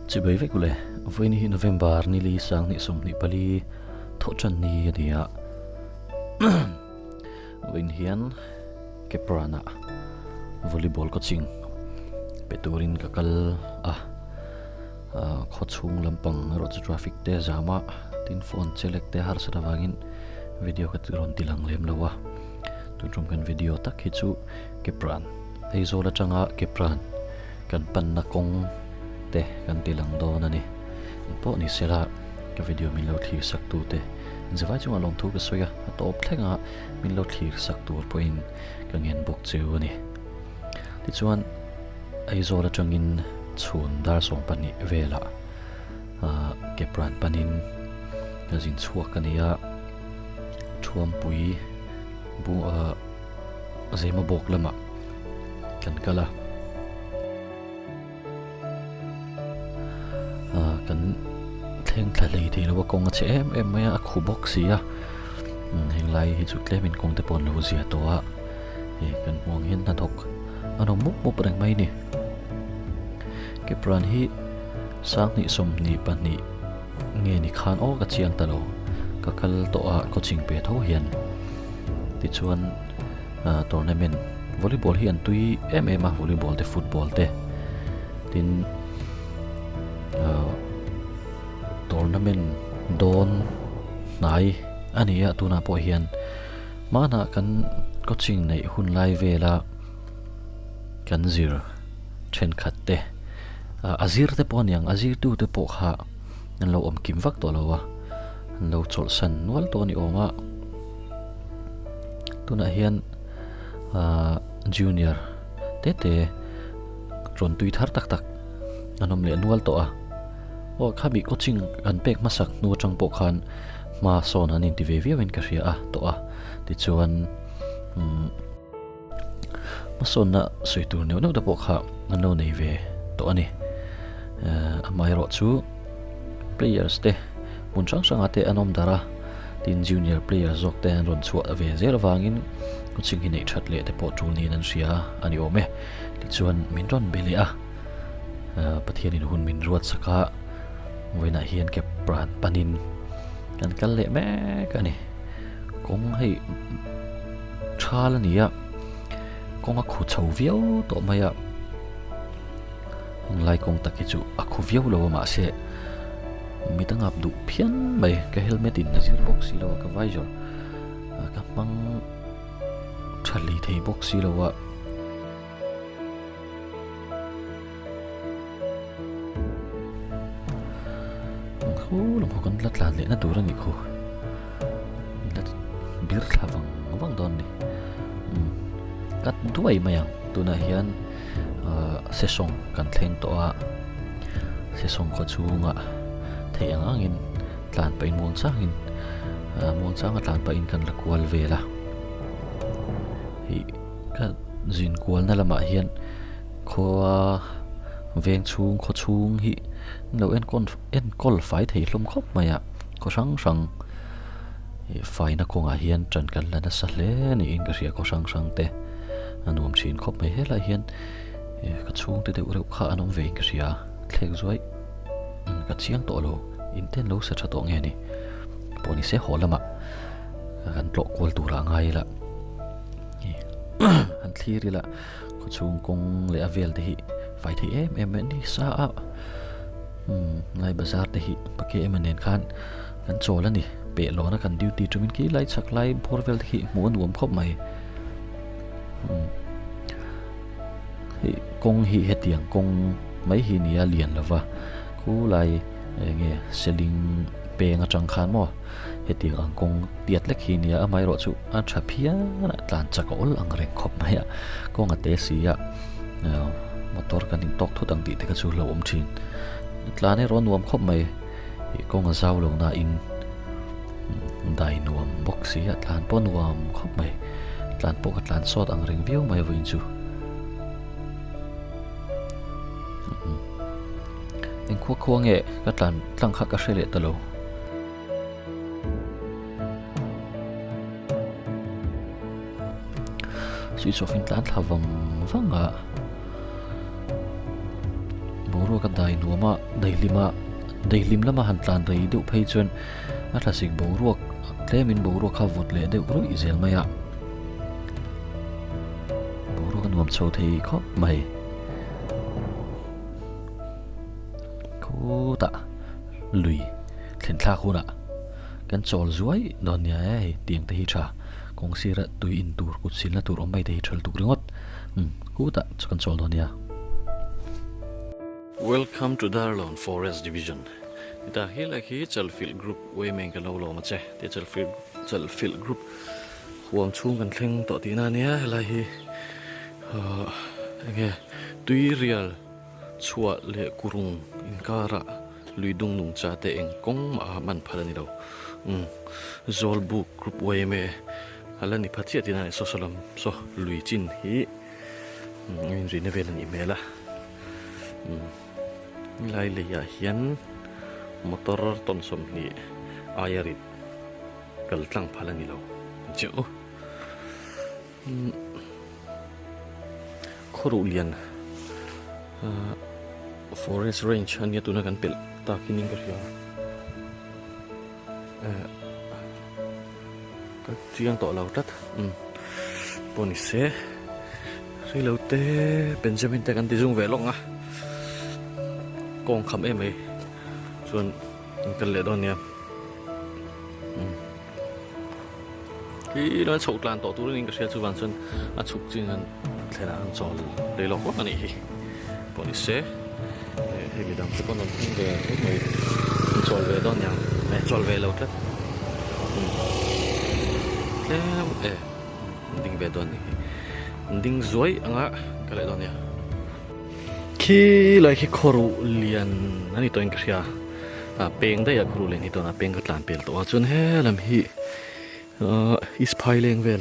chỉ bởi vậy kule với ni November ni li sang ni sum ni pali thọ chân ni dia vin hian ke prana volleyball coaching peturin kakal kho chung lampang ro traffic te zama tin phone select te har sada wangin video ka ron tilang lem lawa tun kan video tak hi chu ke pran ei zola changa ke pran kan pan na kong te kan tilang do na ni po ni sela ka video min lo thir sak tu te zawai chung along thu ka soya top thlenga min lo thir sak tur point ka ngen bok cheu ani ti chuan ei zola changin chhun dar song pani vela ke pran panin jin chuak ania thuam pui bu zema bok lama kan kala kan thleng thlei thi lo kong che em maya a khu box sia heng lai hi chu tlemin kong te pon lo zia to a kan muang hin na thok ano mup reng mai ni ke pran hi sang ni som ni pan ni nge ni khan o ka chiang ta lo ka kal to a coaching pe tho hian ti chuan tournament volleyball hi an tui MMA volleyball te football te tin tournament don nai ania tuna po hian mana kan coaching nei hun lai vela kan zir then khat te azir te pon yang azir tu te po kha an lo om kim vak to lowa an lo chol san nual to ni oma tuna hian junior te ron tui thar tak anom le nual to o khabi coaching an pek masak nu chang po khan ma son an ti ve win ka ria to ti chuan ma son na soitur ne no da po kha an no nei ve to ani amai ro chu players te mun sang ate anom dara tin junior players zok te an ron chu ve zer wangin coaching hi nei that le te po tu ni nan ria ani ome ti chuan min ron beli pathian in hun min ruat saka voina hian ke pran panin kan kal le me kani kong hei thal ania kong a khu chho viau to maya lai kong taki chu a khu viau lo ma se mitang abdu phian mai ka helmet in na zir box lo ka visor ka mang thali thei box lo wa lam ho kan latlan le na tur ani khu lat bir thawang don ni kat duai mayang tuna hian sesong kan thleng to a sesong ko chunga theyang angin tlan pain muang changin tlan pa in kan lakwal vela hi ka zin kwal na lama hian kho veng chung kho chung hi lo en kol fai thei hlum khop maya ko sang fai na konga hian tran kan lana sa hle ni in ka ria ko sang te anom chin khop mai hela hian ka chung te ure kha anom ve ka ria thlek zoi ka chiang to lo inten lo sa tha to nge ni poni se holama kan tlo kol tura ngai la an thiri la ko chung kong le avel te hi fai thei em ni sa a ngai bazar te hi pake emanen khan kan chola ni pe lo na kan duty tumin ki lai chak lai borvel hi muan wom khop mai hi kong hi hetiang kong mai hi nia lian lova ku lai nge selling pe nga chang khan mo hetiang ang kong tiat lek hi nia amai ro chu a thapia na tlan chakol ang reng khop mai a kong ate sia motor kan in tok thu tang ti te ka chu lo om thin tlane ron nuam khop mai kong a zau lo na in dai nuam boxi a tlan pon nuam khop mai tlan po ka tlan sot ang reng viu mai voin chu en kho nge ka tlan tlang kha ka hrele ta lo switch off in tlan thawang wanga ruột cái đại nuông mà đầy lim lắm mà hàn tàn rầy đều phê chân à là xịt bầu ruột thế mình bầu ruột khao vụt lệ đều rồi dễ mày ạ bầu ruột cái nuông sâu thì khóc mày cô ta lùi lên thang khu nèกันจอลช่วยตอนนี้เตียงเตะชาคงเสียตัวอินตูร์กุศลตัวอมไปเตะชาตัวเรื่องกูตะจะกันจอลตอนนี้ Welcome to Darlon Forest Division นี่ตาเฮียเลยที่จัลฟิลกรุ๊ปเวมิงกันเรามาเจ้ที่จัลฟิลกรุ๊ปห่วงชุ่มกันเพ่งต่อที่นั่นเนี่ยอะไรเงี้ยตุยเรียลชัวเละกุรุงอินการะลุยดงนุ่งจ่าเตงกงมามันพันนี่เราZolbu group way me halan ni phatia tina so salam so lui chin hi in ri ne velan email a lai le ya hian motor ton som ni ayarit kal tlang phalani lo chu khoru lian forest range ania tuna kan pel ta kining ka hian cái chuyện tỏ lâu rất bọn xe rồi lâu té Benjamin ta cần đi dùng về lông à con khăm em ấy chuẩn cần lệ đòn nha khi nó chụp làn tỏ tu nên cái xe chụp bàn chân à chụp trên thế là ăn tròn để lọc quá này bọn xe thì cái đám con nó cũng về hết mấy tròn về đòn nhà mẹ tròn về lâu rất ding về đòn này ding dối anh ạ cái lại đòn này khi lại khi khoru liền anh ấy tôi anh kia peng đây à khoru liền thì tôi là peng cái làn peng tôi chọn hết làm hi is pai lên về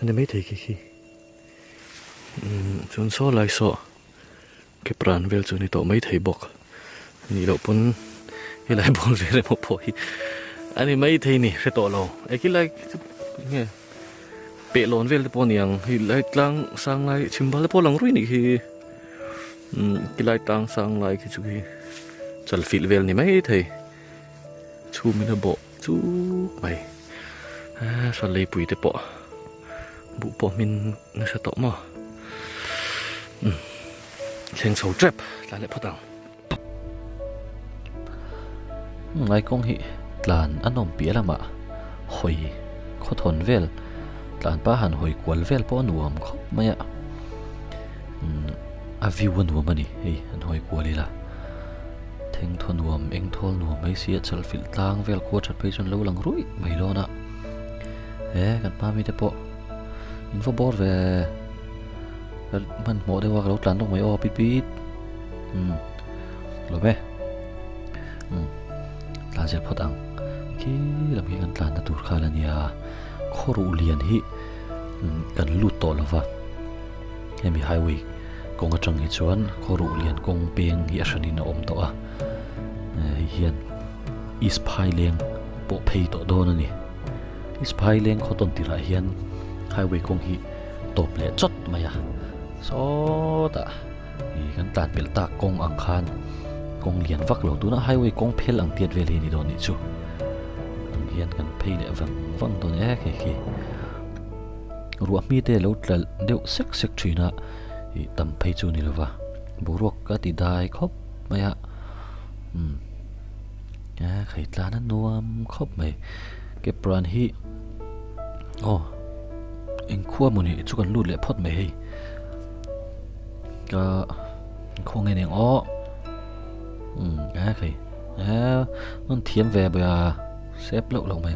anh ấy mấy thấy cái khi chọn số lại số cái pran về chọn thì tôi mấy thấy bọcนี่เราปุ่นที่ไรบอลเวรมาพอยอันนี้ไม่ทีนี่แค่ตัวเราไอ้กี่ไรเนี่ยเปะหลอนเวลปนยังที่ไรตั้งสร้างไรชิมบาลปอหลังรุ่ยนี่คือกี่ไรตั้งสร้างไรคือจุกีจัลฟิลเวลนี่ไม่ทีชูมินาโบชูไปส่วนเลยปุ๋ยแต่ปอบุปอมินน่าจะต่อมาเชียงโซ่เจ็บหลายเลยพอตังไงกงหิหลานอันนมเปียละมาหอยขดทนเวลหลานป้าหันหอยกวลเวลป้อนวมเขาไม่อะอาวิวันวมมันนี่เฮ้ยอันหอยกวลีละเทงทนวมเอ็งทอลนวมไม่เสียจัลฟิลตางเวลขวดจัดไปจนเล่าหลังรุ่ยไม่รอนะกันป้ามีแต่ปออินโฟบอร์เวมันหมดได้ว่าเราหลานต้องไม่ออปิดหรอไหมลาเจลพอดังที่ลำพีกันตานตัวข้าลเนี่ยขอรู้เลียนฮิกันลุดต่อแล้ววะยังมีไฮเวย์กงกระจังหิจวนขอรู้เลียนกงเปียงฮิอาชนินอมต่อเฮียนอิสพายเลียงโปเพย์ต่อโดนนี่อิสพายเลียงเขาต้นติระเฮียนไฮเวย์กงฮิตบเละจัดมาอ่ะโซตะนี่กันตานเปิลตากงอังคารกงเลียนวักเหล่าตัวน่ะให้ไว้กงเพลอังเตียดเวลีนี่โดนนี่จูเฮียนกันเพลเนี่ยวังตัวนี้ขี้รัวมีเตะแล้วเดี๋ยวเซ็กทรีน่ะตั้มเพจูนี่ละวะบุรุษก็ติดได้ครบไหมฮะไข่ตานั้นนวมครบไหมเก็บปราณฮีโอ้เอ็งขั้วมันนี่จุกันรูดเลยพอดไหมเฮ้ก็คงไงเนี่ยอ๋อkì nó thiếm về bây giờ xếp lậu lòng mày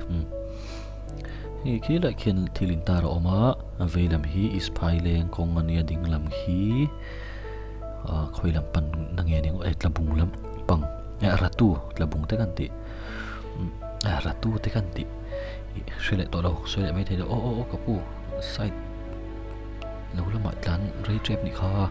thì khi lại khiến thì linh ta rõ mà về làm hí ispai lên con anh ấy định làm hí khơi làm pan năng nghe những cái là bùng lắm bằng ratu là bùng tới ganti ratu tới ganti suy lại tổ đầu suy lại mấy thầy đó ô kapu sai lâu lắm mọi lần rây trep đi kho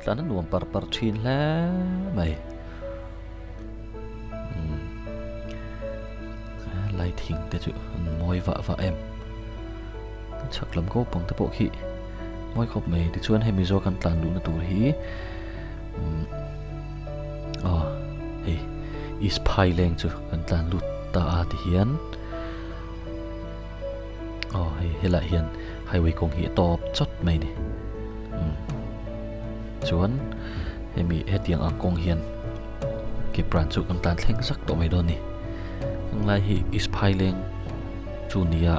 Lát nuông par chin lá mày lại hing te chu moi va em chak lam ko pang te po khi moi khop mai ti chuan hemi zo kan tlan lu na tur hi hei is phai leng chu kan tlan lu ta a ti hian hei hela hian highway kong hi top chot mai ni chuan hemi hetiang ang kong hian ke pran chu kan tlan thleng sak to mai don ni lai hi is phai leng chu nia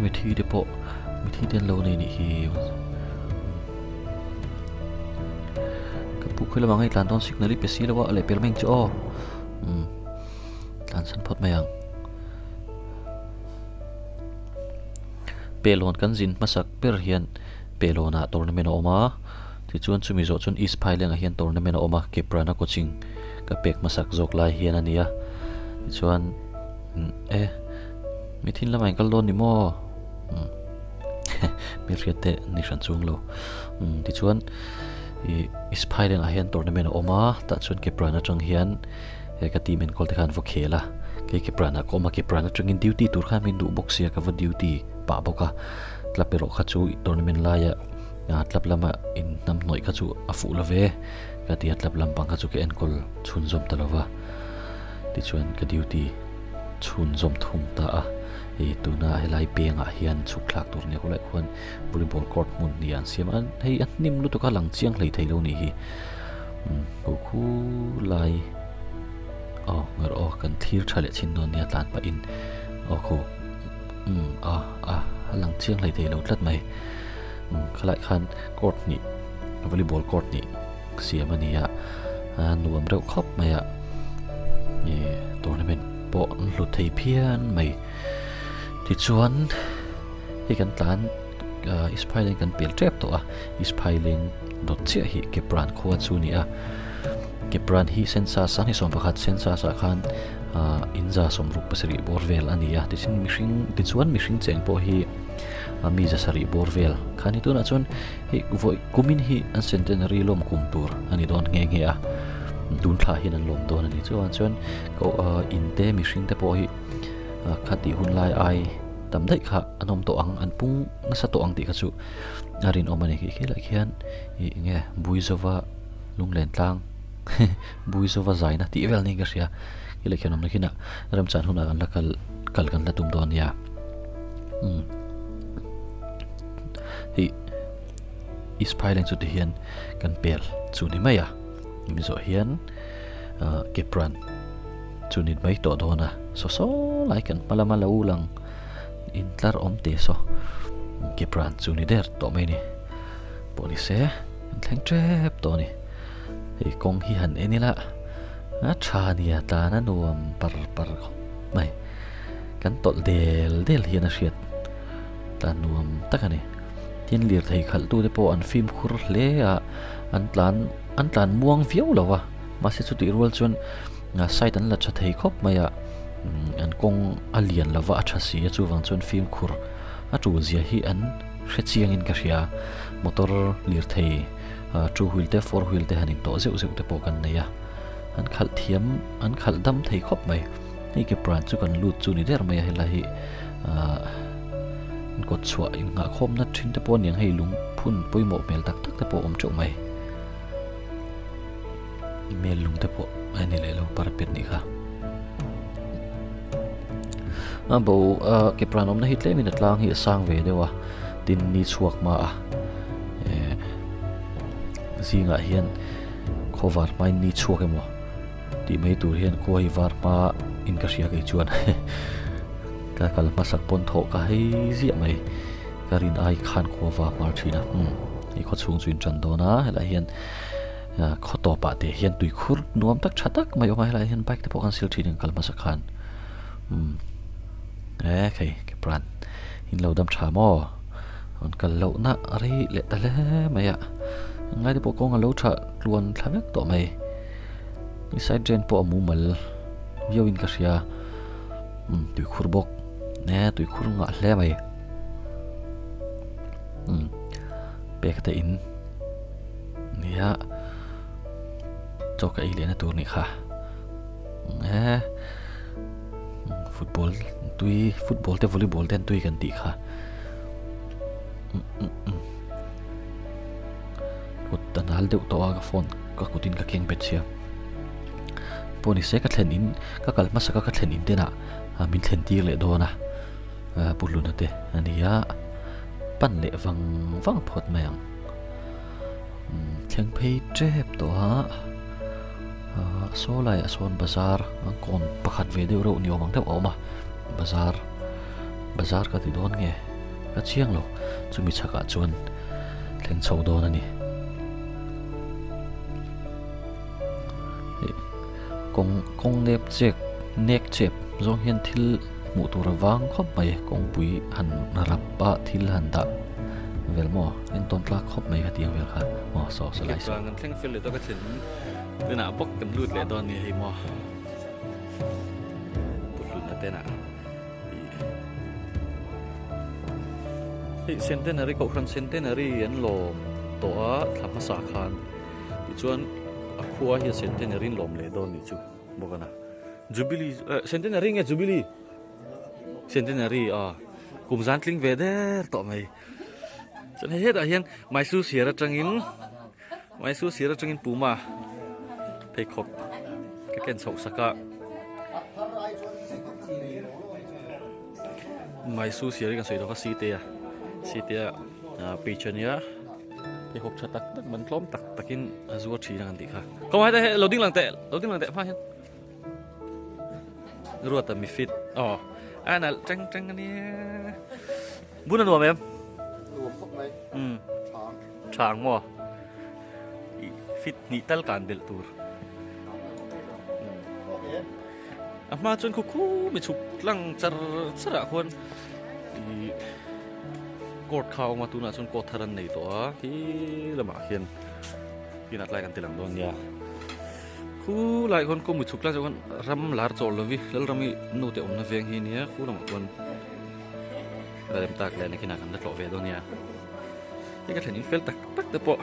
mi thi de po mi thi den lo nei ni hi ka pu khula mangai tlan don signal pe si lawa le permeng chu tlan san phot mayang pelon kan zin masak per hian pelona tournament oma ti chuan chumi zo chun is phai leng a hian tournament oma ke prana coaching ka pek masak zok lai hian ania ti chuan mi thin lamai kal don ni mo mi riate ni ran chung lo ti chuan is phai leng a hian tournament oma ta chuan ke prana tang hian ka team en kol te khan vo khela ke prana ko ma ke prana tang in duty tur kha min du box ya ka vo duty pa boka tlapero kha chu tournament la ya tlap lama in nam noi kha chu afu love ka ti tlap lam pang kha chu ke en kol chhun zom talawa ti chuan ka duty chhun zom thung ta a tuna helai penga hian chuklak tur ne holai khon volleyball court mun ni an siam an hei an nim lu to ka lang chiang hlei thei lo ni hi khu lai ngar kan thir thale chin don nia tlan pa in khu lang chiang hlei thei lo tlat mai khalai khan court ni volleyball court ni siam ania nuam reu khop maya tournament po lu thei phian mai ti chuan hi kan tlan is phai leng kan pel trap to is phai leng dot chia hi ke pran khuwa chu ni ke pran hi sensa sang hi som pakhat sensa sa khan inza somruk pasari borvel ania ti chin mihring ti chuan mihring cheng po hi mi za sari borvel khani tu na chuan hi voi kumin hi an centenary lom kum tur ani don nge a dun thla hin an lom don ani chuan ko inte mihring te po hi khati hun lai ai tam dai kha anom to ang an pung na sa to ang ti kha chu arin omani ki la khian nge buizova lunglen tlang buizova zaina ti vel ni ga ria ki la khian om na khina ram chan huna an la kal kan la tum don ya hi is phailen chu ti hian kan pel chu ni maya mi zo hian kepran chu ni mai to dona so lai kan malama lo lang in tlar om te so kepran chu ni der to mai ni poni se thleng trep to ni ei kong hi han enila a tha nia ta na nuam par mai kan tol del hian a hriat ta nuam takani tin lir thei khal tu te po an film khur hle a an tlan muang viau lawa ma se chu ti rul chun nga site an la tha thei khop maya an kong alian lawa a tha si chu wang chun film khur a tu zia hi an hrechiang in ka ria motor lir thei two wheel te four wheel te hanin to zeu te po kan neya an khal thiam an khal dam thei khop mai ni ke pran chu kan lut chu ni der mai hela hi ko chua in nga khom na thin te po niang hei lung phun poimo mel tak te po om chau mai mel lung te po ani le lo par pet ni kha bo ke pranom na hitle min atlang hi sang ve dewa tin ni chuak ma zinga hian khovar mai ni chuak emo ti mai tur hian ko hi var ma in ka ria ke chuan ka kal masak pon tho ka hei zia mai karin ai khan khowa mar thina i kho chung chuin chan dona hela hian kho to pa te hian tui khur nuam tak thatak mai oma hela hian bike te po kan sil thin kal masak khan kai ke pran in lo dam tha mo on kal lo na ari le ta le maya ngai te po ko ngalo tha luan thlamek to mai ni side drain po mu mal yo in ka ria tui khur bok nè tui khur nga hle mai pek te in nia choka ile na tur ni kha à football tui football te volleyball ten tui kan ti kha kut tanal deuh to aga phone ka kutin ka keng bet sia poni se ka thlen in ka kalma saka ka thlen in te na min thlen tir le do na puluna te ania pan le wang phot mayang theng phei trep to ha so lai son bazar kon pakhat ve deuh ro ni omang deuh awma bazar ka ti don nge ka chiang lo chumi chaka chuan thleng chho don ani kong nep chek nek chep zong hian thil mu tur awang khop mai kong pui han rappa thil han da velmo en ton tla khop mai ka tiang vel kha mo so lai so ngan thleng fel le to ka chen na bok kan lut le don ni hei mo putlut na te na hei centenary ko khan centenary an lom to a thlama sa khan ti chuan a khuwa hi centenary lom le don ni chu bokana jubilee centenary nge jubilee centenary kumzan tling ve der to mai chan he da hian maisu sira tangin puma phei khop ka ken chho saka maisu sira ka sei do ka sitea pichania phei khop chatak tak man tlom tak takin azua thi nang ti kha ko hai da loading lang te pha hian ruột ta mi fit ana trăng anh bún ăn đùa em chàng mò fit ni tal kan bel tur mà chun khu mi chuk lang chara khon cột khao mà tu na chun cột tharan nei to hi lama khian pinat lai kan tilang don ya khu lại con cô một chục lá cho con ram lár trộn rồi vi lỡ rami nô tiệm nó veng hi nia khu là một con và em tạc lại này khi nào cần đất lộ về đâu nha cái cái thành phết tạc tắc được bộ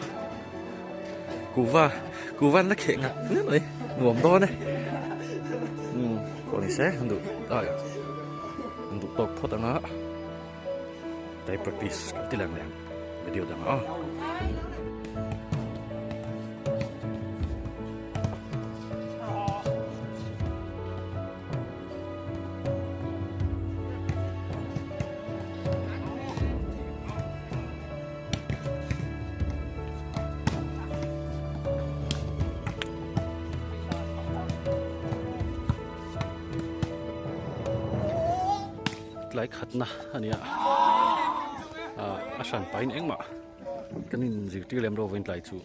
cú van nó khẽ ngặt nữa rồi ngồm to này còn này sẽ không được rồi không được tộc thoát nó tại practice cái lần này video đó lại khát na anh ạ sản pain eng mà cái này dự trữ làm đồ bên lại chú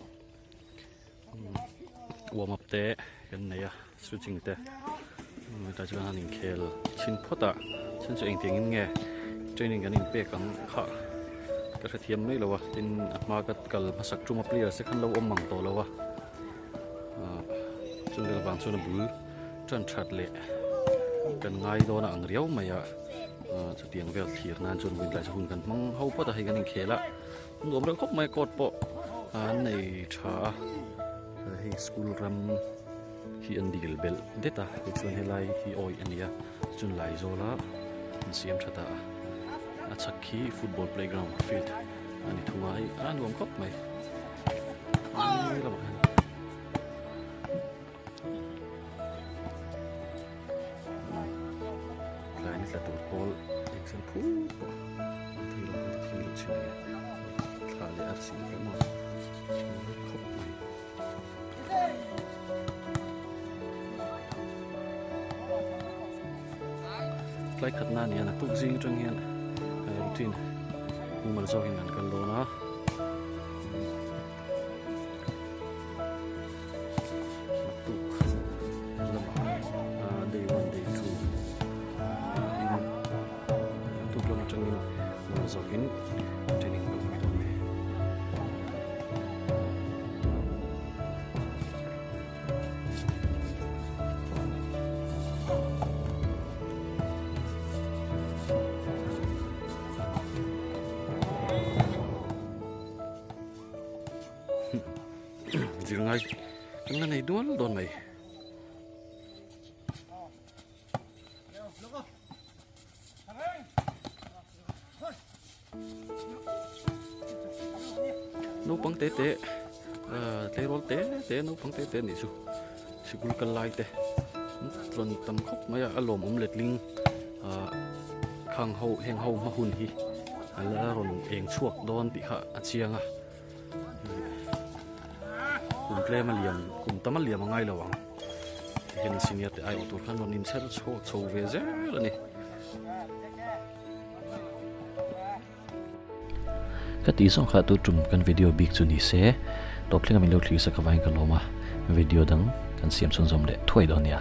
warm up te cái này switching te người ta cho anh nhìn khéo chín phút xin cho anh tiếng nghe training cái này bé càng khá cái thiêm này là wa tin mà cái cần masak cuma player sẽ khăn lâu măng to là wa chúng ta bằng số là bự chân chặt lệ cần ngay đó là ăn riau mày cho tiền về thiệt nan chôn mình lại cho hunกันmong hau pa ta hayกันkhela ngom ra khop mai kot po nei tha hi school ram hi an dil bel deta chun helai hi oi ania chun lai zola siam thata a chakhi football playground field ani thungai an ngom khop mai la ba là tụi cô xem phú thì là khi lúc chuyện là để ăn xin cái món không lại khát na nè là tụi gì trong hiện routine nhưng mà do hiện ăn cần đồ nó zokin training ko ito jirngai kan này dual don mai nấu bằng té té té rol té nấu bằng té này chú sigul kan lai té tron tam khóc maya alom lệch ling khang hậu heng hậu ma hun hi ala ron eng chuak don ti kha achianga kum ple ma liam kum tama liam ngai lawang hen senior te ai otur khan non in sel cho ve ze lani ka ti song kha tu tum kan video big chu ni se top thlenga min lo thli sa ka vain ka loma video dang kan siam chon zom le thoi don ya